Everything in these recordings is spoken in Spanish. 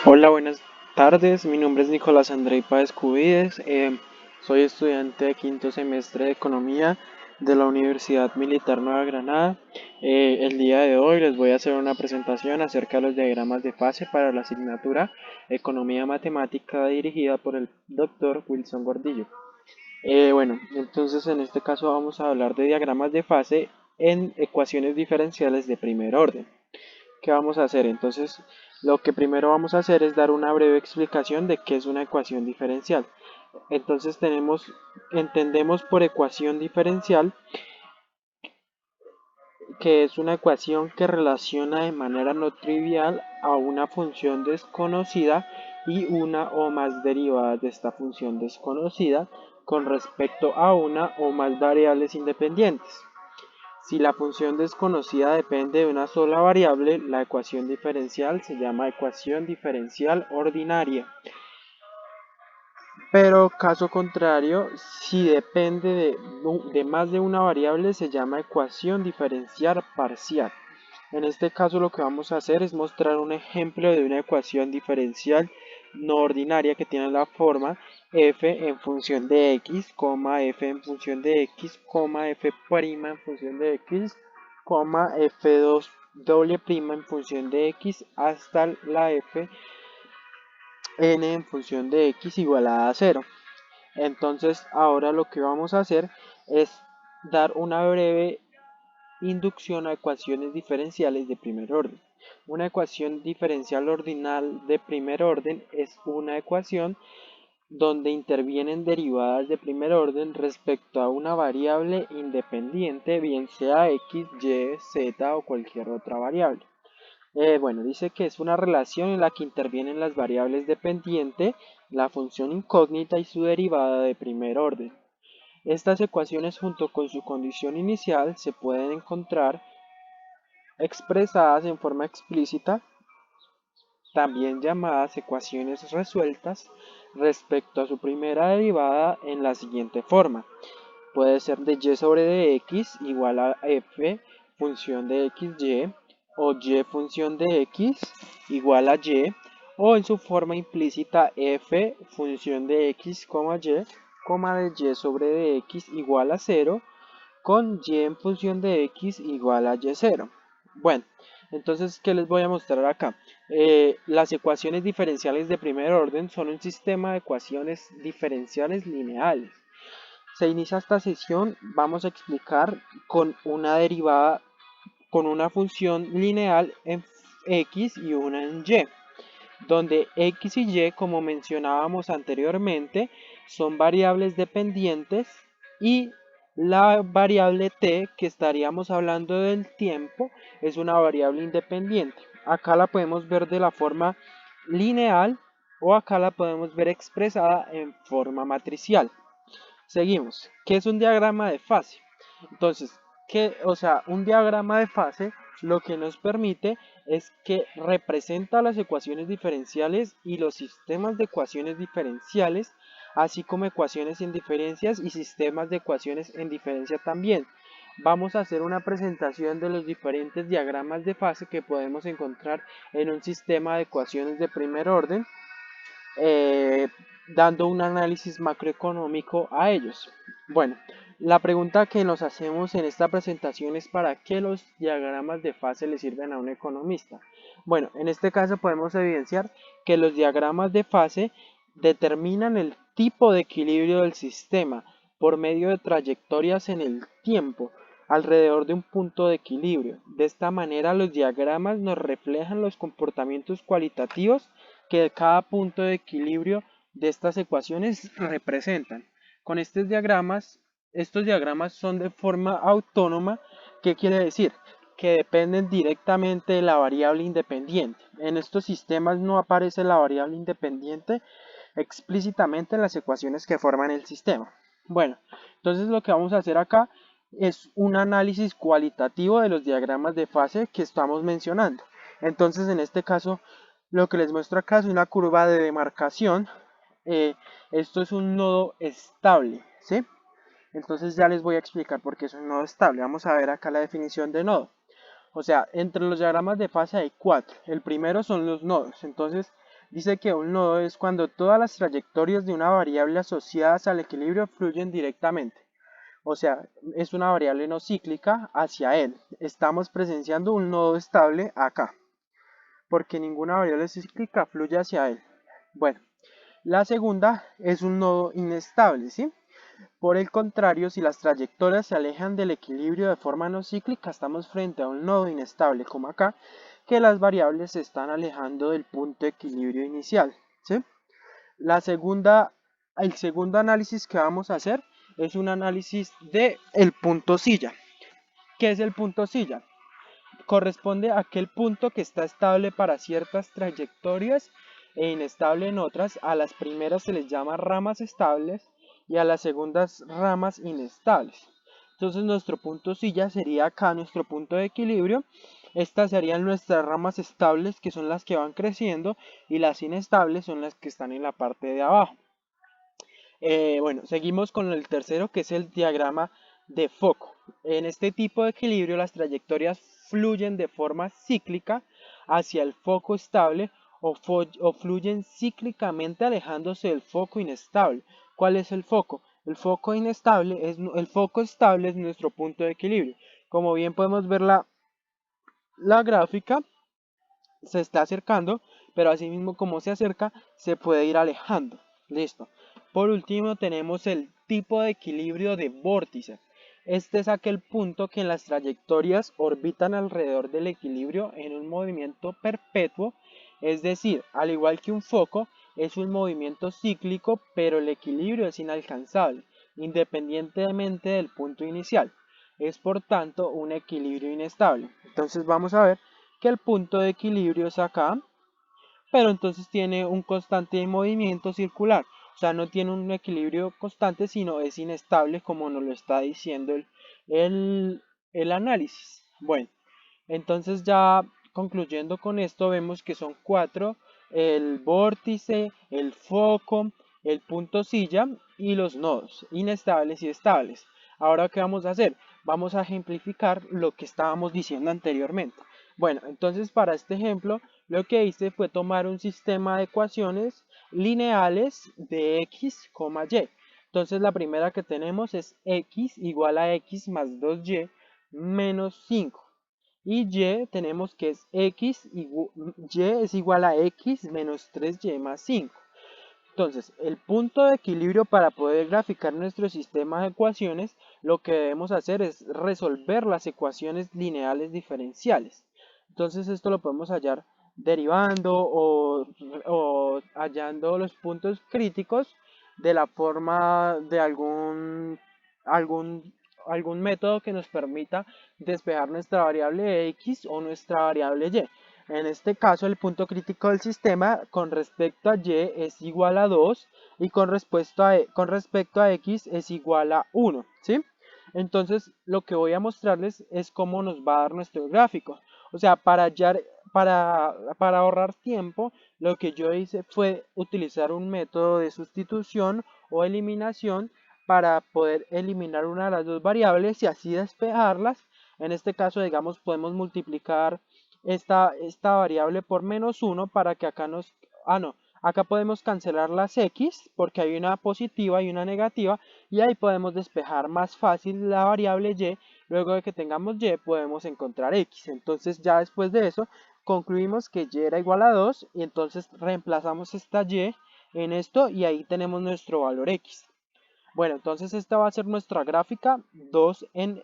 Hola, buenas tardes. Mi nombre es Nicolás Andrei Páez Cubides. Soy estudiante de quinto semestre de Economía de la Universidad Militar Nueva Granada. El día de hoy les voy a hacer una presentación acerca de los diagramas de fase para la asignatura Economía Matemática dirigida por el doctor Wilson Gordillo. Entonces en este caso vamos a hablar de diagramas de fase en ecuaciones diferenciales de primer orden. ¿Qué vamos a hacer? Entonces, lo que primero vamos a hacer es dar una breve explicación de qué es una ecuación diferencial. Entonces, entendemos por ecuación diferencial que es una ecuación que relaciona de manera no trivial a una función desconocida y una o más derivadas de esta función desconocida con respecto a una o más variables independientes. Si la función desconocida depende de una sola variable, la ecuación diferencial se llama ecuación diferencial ordinaria. Pero caso contrario, si depende de más de una variable, se llama ecuación diferencial parcial. En este caso lo que vamos a hacer es mostrar un ejemplo de una ecuación diferencial no ordinaria que tiene la forma f en función de x, f en función de x, f' en función de x, f2 doble prima en función de x hasta la f n en función de x igualada a 0. Entonces ahora lo que vamos a hacer es dar una breve inducción a ecuaciones diferenciales de primer orden. Una ecuación diferencial ordinal de primer orden es una ecuación donde intervienen derivadas de primer orden respecto a una variable independiente, bien sea x, y, z o cualquier otra variable. Dice que es una relación en la que intervienen las variables dependiente, la función incógnita y su derivada de primer orden. Estas ecuaciones junto con su condición inicial se pueden encontrar expresadas en forma explícita, también llamadas ecuaciones resueltas, respecto a su primera derivada en la siguiente forma. Puede ser de y sobre dx igual a f función de xy o y función de x igual a y, o en su forma implícita f función de x, y, de y sobre dx igual a 0 con y en función de x igual a y0. Bueno, entonces, ¿qué les voy a mostrar acá? Las ecuaciones diferenciales de primer orden son un sistema de ecuaciones diferenciales lineales. Se inicia esta sesión, vamos a explicar con una derivada, con una función lineal en x y una en y, donde x y y, como mencionábamos anteriormente, son variables dependientes y la variable t, que estaríamos hablando del tiempo, es una variable independiente. Acá la podemos ver de la forma lineal o acá la podemos ver expresada en forma matricial. Seguimos. ¿Qué es un diagrama de fase? Entonces, un diagrama de fase lo que nos permite es que representa las ecuaciones diferenciales y los sistemas de ecuaciones diferenciales, así como ecuaciones en diferencias y sistemas de ecuaciones en diferencia también. Vamos a hacer una presentación de los diferentes diagramas de fase que podemos encontrar en un sistema de ecuaciones de primer orden, eh, dando un análisis macroeconómico a ellos. Bueno, la pregunta que nos hacemos en esta presentación es ¿para qué los diagramas de fase le sirven a un economista? Bueno, en este caso podemos evidenciar que los diagramas de fase determinan el tipo de equilibrio del sistema por medio de trayectorias en el tiempo alrededor de un punto de equilibrio. De esta manera los diagramas nos reflejan los comportamientos cualitativos que cada punto de equilibrio de estas ecuaciones representan. Con estos diagramas son de forma autónoma. ¿Qué quiere decir? Que dependen directamente de la variable independiente. En estos sistemas no aparece la variable independiente explícitamente en las ecuaciones que forman el sistema. Bueno, entonces lo que vamos a hacer acá es un análisis cualitativo de los diagramas de fase que estamos mencionando. Entonces, en este caso, lo que les muestro acá es una curva de demarcación. Esto es un nodo estable, ¿sí? Entonces ya les voy a explicar por qué es un nodo estable. Vamos a ver acá la definición de nodo. O sea, entre los diagramas de fase hay 4. El primero son los nodos. Entonces, Dice que un nodo es cuando todas las trayectorias de una variable asociadas al equilibrio fluyen directamente. O sea, es una variable no cíclica hacia él. Estamos presenciando un nodo estable acá, porque ninguna variable cíclica fluye hacia él. Bueno, la segunda es un nodo inestable, ¿sí? Por el contrario, si las trayectorias se alejan del equilibrio de forma no cíclica, estamos frente a un nodo inestable, como acá, que las variables se están alejando del punto de equilibrio inicial, ¿sí? El segundo análisis que vamos a hacer es un análisis de el punto silla. ¿Qué es el punto silla? Corresponde a aquel punto que está estable para ciertas trayectorias e inestable en otras. A las primeras se les llama ramas estables y a las segundas ramas inestables. Entonces nuestro punto silla sería acá nuestro punto de equilibrio. Estas serían nuestras ramas estables, que son las que van creciendo, y las inestables son las que están en la parte de abajo. Bueno, seguimos con el tercero, que es el diagrama de foco. En este tipo de equilibrio las trayectorias fluyen de forma cíclica hacia el foco estable o fluyen cíclicamente alejándose del foco inestable. ¿Cuál es el foco? El foco estable es nuestro punto de equilibrio. Como bien podemos ver la gráfica, se está acercando, pero asimismo como se acerca, se puede ir alejando. Listo. Por último tenemos el tipo de equilibrio de vórtice. Este es aquel punto que en las trayectorias orbitan alrededor del equilibrio en un movimiento perpetuo, es decir, al igual que un foco, es un movimiento cíclico, pero el equilibrio es inalcanzable, independientemente del punto inicial. Es por tanto un equilibrio inestable. Entonces vamos a ver que el punto de equilibrio es acá, pero entonces tiene un constante de movimiento circular. O sea, no tiene un equilibrio constante, sino es inestable, como nos lo está diciendo el, el análisis. Bueno, entonces ya concluyendo con esto, vemos que son cuatro: el vórtice, el foco, el punto silla y los nodos inestables y estables. Ahora, ¿qué vamos a hacer? Vamos a ejemplificar lo que estábamos diciendo anteriormente. Bueno, entonces para este ejemplo, lo que hice fue tomar un sistema de ecuaciones lineales de x, y. Entonces la primera que tenemos es x igual a x más 2y menos 5. Y y tenemos que es y es igual a x menos 3y más 5. Entonces, el punto de equilibrio, para poder graficar nuestro sistema de ecuaciones, lo que debemos hacer es resolver las ecuaciones lineales diferenciales. Entonces esto lo podemos hallar derivando o hallando los puntos críticos de la forma de algún, algún método que nos permita despejar nuestra variable x o nuestra variable y. En este caso, el punto crítico del sistema con respecto a y es igual a 2 y con respecto a x es igual a 1, ¿sí? Entonces, lo que voy a mostrarles es cómo nos va a dar nuestro gráfico. O sea, para ahorrar tiempo, lo que yo hice fue utilizar un método de sustitución o eliminación para poder eliminar una de las dos variables y así despejarlas. En este caso, digamos, podemos multiplicar esta variable por menos 1 para que acá nos... Ah, no. Acá podemos cancelar las x porque hay una positiva y una negativa y ahí podemos despejar más fácil la variable y. Luego de que tengamos y podemos encontrar x. Entonces ya después de eso concluimos que y era igual a 2 y entonces reemplazamos esta y en esto y ahí tenemos nuestro valor x. Bueno, entonces esta va a ser nuestra gráfica: 2 en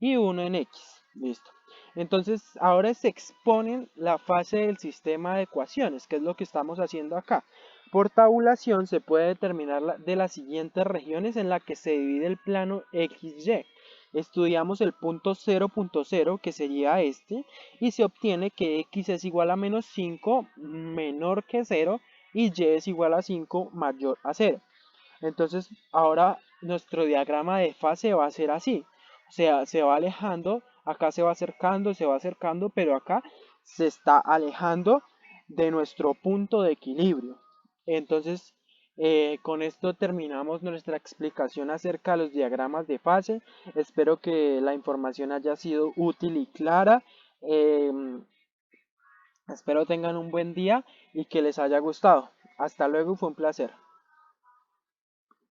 y 1 en x. Listo. Entonces ahora se exponen la fase del sistema de ecuaciones, que es lo que estamos haciendo acá. Por tabulación se puede determinar de las siguientes regiones en la que se divide el plano XY. Estudiamos el punto 0.0, que sería este, y se obtiene que x es igual a menos 5 menor que 0 y y es igual a 5 mayor a 0. Entonces ahora nuestro diagrama de fase va a ser así. O sea, se va alejando, acá se va acercando, pero acá se está alejando de nuestro punto de equilibrio. Entonces, con esto terminamos nuestra explicación acerca de los diagramas de fase. Espero que la información haya sido útil y clara. Espero tengan un buen día y que les haya gustado. Hasta luego, fue un placer.